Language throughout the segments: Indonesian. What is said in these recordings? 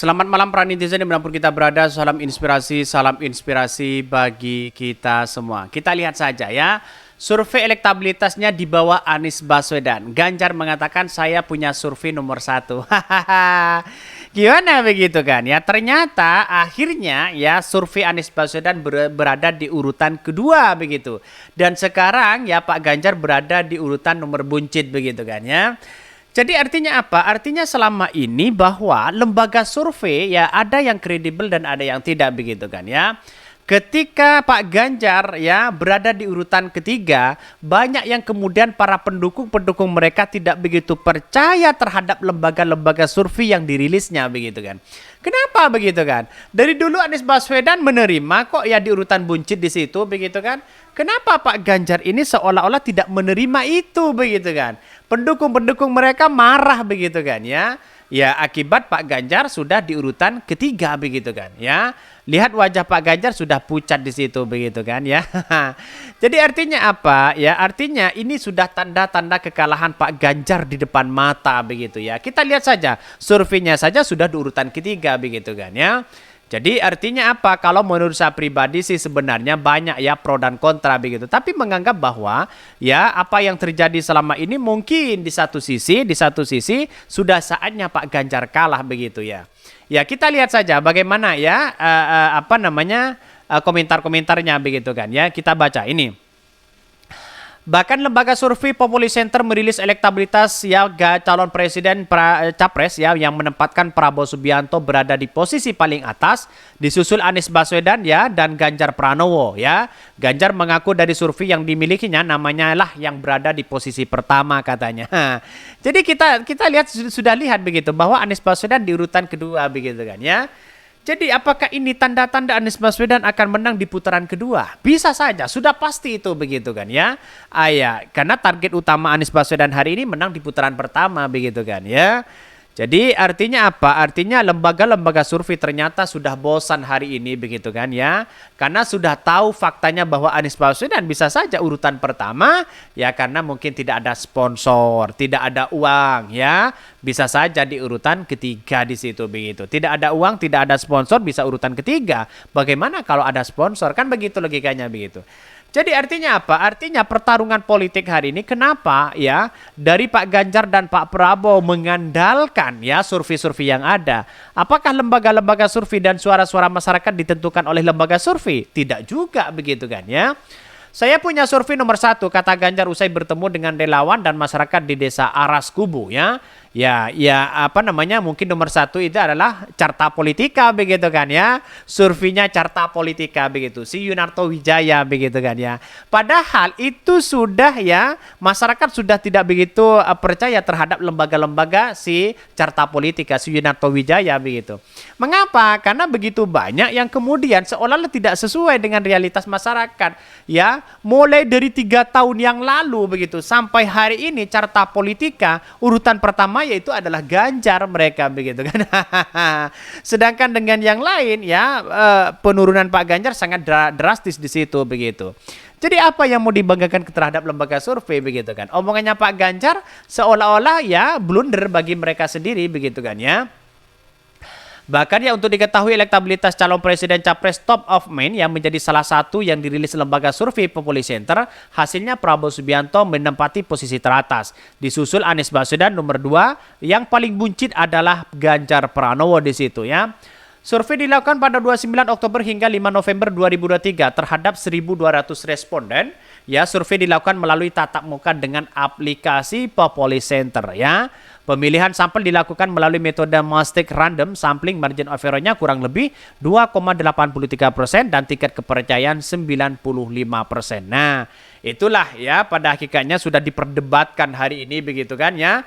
Selamat malam para netizen dimanapun kita berada. Salam inspirasi bagi kita semua. Kita lihat saja ya. Survei elektabilitasnya di bawah Anies Baswedan. Ganjar mengatakan saya punya survei nomor 1. Gimana begitu kan ya? Ternyata akhirnya ya survei Anies Baswedan berada di urutan kedua begitu. Dan sekarang ya Pak Ganjar berada di urutan nomor buncit begitu kan ya. Jadi artinya apa? Artinya selama ini bahwa lembaga survei ya ada yang kredibel dan ada yang tidak begitu kan ya. Ketika Pak Ganjar ya berada di urutan ketiga, banyak yang kemudian para pendukung-pendukung mereka tidak begitu percaya terhadap lembaga-lembaga survei yang dirilisnya begitu kan. Kenapa begitu kan? Dari dulu Anies Baswedan menerima kok ya di urutan buncit di situ begitu kan. Kenapa Pak Ganjar ini seolah-olah tidak menerima itu begitu kan? Pendukung-pendukung mereka marah begitu kan ya. Ya akibat Pak Ganjar sudah di urutan ketiga begitu kan ya. Lihat wajah Pak Ganjar sudah pucat di situ begitu kan ya. Jadi artinya apa? Ya artinya ini sudah tanda-tanda kekalahan Pak Ganjar di depan mata begitu ya. Kita lihat saja surveinya saja sudah di urutan ketiga begitu kan ya. Jadi artinya apa? Kalau menurut saya pribadi sih sebenarnya banyak ya pro dan kontra begitu. Tapi menganggap bahwa ya apa yang terjadi selama ini mungkin di satu sisi sudah saatnya Pak Ganjar kalah begitu ya. Ya kita lihat saja bagaimana ya komentar-komentarnya begitu kan ya. Kita baca ini. Bahkan lembaga survei Populi Center merilis elektabilitas ya calon presiden capres ya yang menempatkan Prabowo Subianto berada di posisi paling atas, disusul Anies Baswedan ya dan Ganjar Pranowo ya. Ganjar mengaku dari survei yang dimilikinya namanya lah yang berada di posisi pertama katanya. Jadi kita lihat sudah lihat begitu bahwa Anies Baswedan di urutan kedua begitu kan ya. Jadi apakah ini tanda-tanda Anies Baswedan akan menang di putaran kedua? Bisa saja, sudah pasti itu begitu kan ya. Karena target utama Anies Baswedan hari ini menang di putaran pertama begitu kan ya. Jadi artinya apa? Artinya lembaga-lembaga survei ternyata sudah bosan hari ini begitu kan ya. Karena sudah tahu faktanya bahwa Anies Baswedan bisa saja urutan pertama ya karena mungkin tidak ada sponsor, tidak ada uang ya. Bisa saja di urutan ketiga di situ begitu. Tidak ada uang, tidak ada sponsor bisa urutan ketiga. Bagaimana kalau ada sponsor? Kan begitu logikanya begitu. Jadi artinya apa? Artinya pertarungan politik hari ini kenapa ya dari Pak Ganjar dan Pak Prabowo mengandalkan ya survei-survei yang ada. Apakah lembaga-lembaga survei dan suara-suara masyarakat ditentukan oleh lembaga survei? Tidak juga begitu kan ya. Saya punya survei nomor 1 kata Ganjar usai bertemu dengan relawan dan masyarakat di desa Aras Kubu ya. Mungkin nomor 1 itu adalah Carta Politika begitu kan ya. Surveinya Carta Politika begitu. Si Yunarto Wijaya begitu kan ya. Padahal itu sudah ya masyarakat sudah tidak begitu percaya terhadap lembaga-lembaga si Carta Politika si Yunarto Wijaya begitu. Mengapa? Karena begitu banyak yang kemudian seolah-olah tidak sesuai dengan realitas masyarakat ya. Mulai dari 3 tahun yang lalu begitu sampai hari ini Carta Politika urutan pertama yaitu adalah Ganjar mereka begitu kan. Sedangkan dengan yang lain ya penurunan Pak Ganjar sangat drastis di situ begitu. Jadi apa yang mau dibanggakan terhadap lembaga survei begitu kan? Omongannya Pak Ganjar seolah-olah ya blunder bagi mereka sendiri begitu kan ya. Bahkan ya untuk diketahui elektabilitas calon presiden capres top of mind yang menjadi salah satu yang dirilis lembaga survei Populi Center, hasilnya Prabowo Subianto menempati posisi teratas. Disusul Anies Baswedan nomor 2, yang paling buncit adalah Ganjar Pranowo di situ ya. Survei dilakukan pada 29 Oktober hingga 5 November 2023 terhadap 1.200 responden. Ya, survei dilakukan melalui tatap muka dengan aplikasi Populi Center ya. Pemilihan sampel dilakukan melalui metode mastic random sampling, margin of error-nya kurang lebih 2,83% dan tingkat kepercayaan 95%. Nah, itulah ya pada hakikatnya sudah diperdebatkan hari ini begitu kan ya.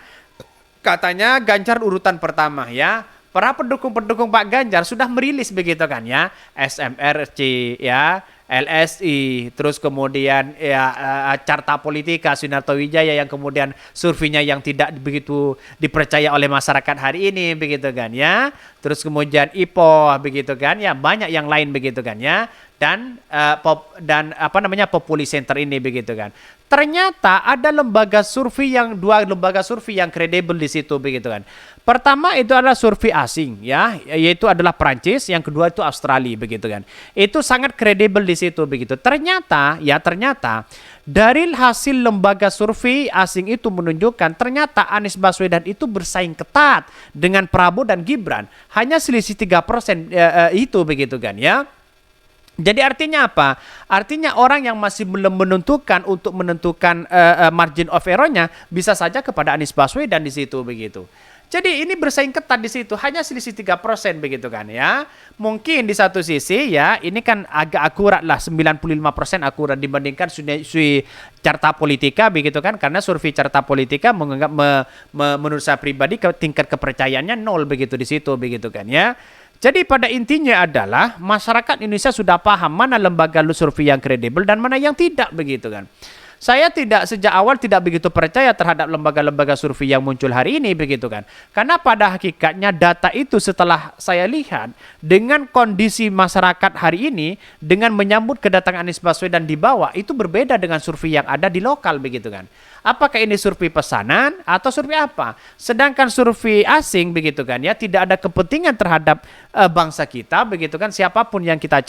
Katanya Ganjar urutan pertama ya. Para pendukung-pendukung Pak Ganjar sudah merilis begitu kan ya, SMRC ya, LSI, terus kemudian ya Carta Politika Yunarto Wijaya yang kemudian surveinya yang tidak begitu dipercaya oleh masyarakat hari ini begitu kan ya. Terus kemudian IPO begitu kan ya, banyak yang lain begitu kan ya. dan Populi Center ini begitu kan. Ternyata ada dua lembaga survei yang kredibel di situ begitu kan. Pertama itu adalah survei asing ya, yaitu adalah Prancis, yang kedua itu Australia begitu kan. Itu sangat kredibel di situ begitu. Ternyata dari hasil lembaga survei asing itu menunjukkan ternyata Anies Baswedan itu bersaing ketat dengan Prabowo dan Gibran. Hanya selisih 3% itu begitu kan ya. Jadi artinya apa? Artinya orang yang masih belum menentukan margin of error-nya bisa saja kepada Anies Baswedan di situ begitu. Jadi ini bersaing ketat di situ, hanya selisih 3% begitu kan ya. Mungkin di satu sisi ya, ini kan agak akurat lah, 95% akurat dibandingkan survei Carta Politika begitu kan, karena survei Carta Politika menganggap menurut saya pribadi tingkat kepercayaannya 0 begitu di situ begitu kan ya. Jadi pada intinya adalah masyarakat Indonesia sudah paham mana lembaga survei yang kredibel dan mana yang tidak begitu kan. Saya sejak awal tidak begitu percaya terhadap lembaga-lembaga survei yang muncul hari ini begitu kan. Karena pada hakikatnya data itu setelah saya lihat dengan kondisi masyarakat hari ini dengan menyambut kedatangan Anies Baswedan di bawah itu berbeda dengan survei yang ada di lokal begitu kan. Apakah ini survei pesanan atau survei apa? Sedangkan survei asing begitu kan ya, tidak ada kepentingan terhadap bangsa kita begitu kan, siapapun yang kita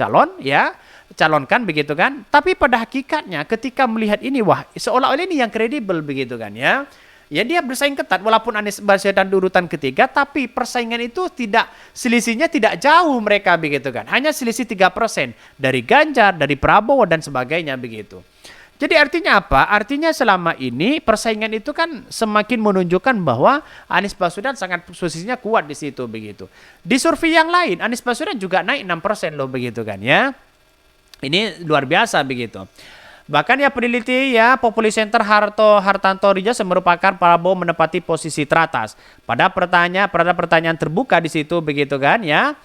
calonkan begitu kan. Tapi pada hakikatnya ketika melihat ini, wah seolah-olah ini yang kredibel begitu kan ya. Ya dia bersaing ketat walaupun Anies Baswedan di urutan ketiga, tapi persaingan itu selisihnya tidak jauh mereka begitu kan. Hanya selisih 3% dari Ganjar, dari Prabowo dan sebagainya begitu. Jadi artinya apa? Artinya selama ini persaingan itu kan semakin menunjukkan bahwa Anies Baswedan sangat posisinya kuat di situ begitu. Di survei yang lain Anies Baswedan juga naik 6% loh begitu kan ya. Ini luar biasa begitu. Bahkan ya peneliti ya Populi Center Hartanto Rijasa merupakan Prabowo menempati posisi teratas. Pada pertanyaan terbuka di situ begitu kan ya.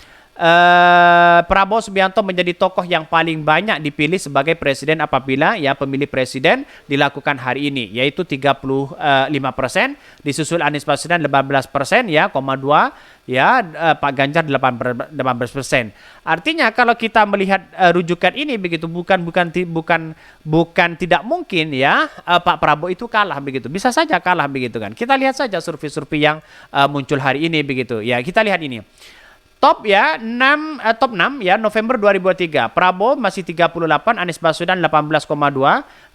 Prabowo Subianto menjadi tokoh yang paling banyak dipilih sebagai presiden apabila ya pemilih presiden dilakukan hari ini, yaitu 35%, disusul Anies Baswedan 18% ya, 2 ya, Pak Ganjar 18%. Artinya kalau kita melihat rujukan ini begitu bukan tidak mungkin ya Pak Prabowo itu kalah begitu. Bisa saja kalah begitu kan. Kita lihat saja survei-survei yang muncul hari ini begitu. Ya, kita lihat ini. Top 6 ya November 2023. Prabowo masih 38, Anies Baswedan 18,2,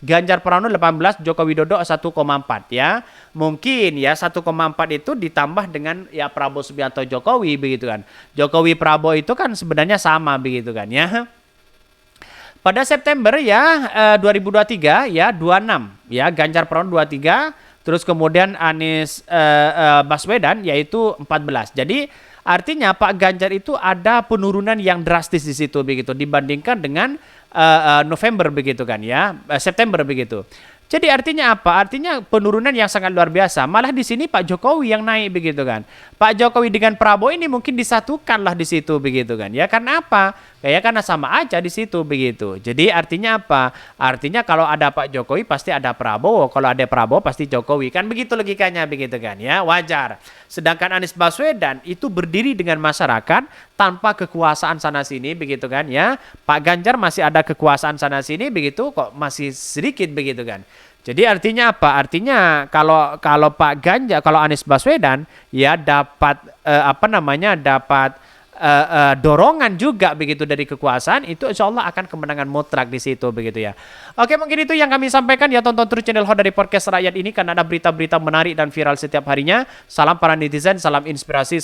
Ganjar Pranowo 18, Joko Widodo 1,4 ya. Mungkin ya 1,4 itu ditambah dengan ya Prabowo Subianto Jokowi begitu kan. Jokowi Prabowo itu kan sebenarnya sama begitu kan ya. Pada September ya 2023 ya 26 ya Ganjar Pranowo 23, terus kemudian Anies Baswedan yaitu 14. Jadi artinya Pak Ganjar itu ada penurunan yang drastis di situ begitu dibandingkan dengan November begitu kan ya, September begitu. Jadi artinya apa? Artinya penurunan yang sangat luar biasa. Malah di sini Pak Jokowi yang naik begitu kan. Pak Jokowi dengan Prabowo ini mungkin disatukan lah di situ begitu kan. Ya karena apa? Kayak karena sama aja di situ begitu. Jadi artinya apa? Artinya kalau ada Pak Jokowi pasti ada Prabowo. Kalau ada Prabowo pasti Jokowi. Kan begitu logikanya begitu kan ya. Wajar. Sedangkan Anies Baswedan itu berdiri dengan masyarakat tanpa kekuasaan sana sini begitu kan ya. Pak Ganjar masih ada kekuasaan sana sini begitu kok masih sedikit begitu kan. Jadi artinya apa? Artinya kalau Pak Ganjar, kalau Anies Baswedan ya dapat dapat dorongan juga begitu dari kekuasaan, itu insya Allah akan kemenangan mutlak di situ begitu ya. Oke, mungkin itu yang kami sampaikan ya. Tonton terus channel Hot dari Podcast Rakyat ini karena ada berita-berita menarik dan viral setiap harinya. Salam para netizen, salam inspirasi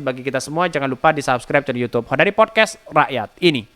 bagi kita semua. Jangan lupa di subscribe channel YouTube Hot dari Podcast Rakyat ini.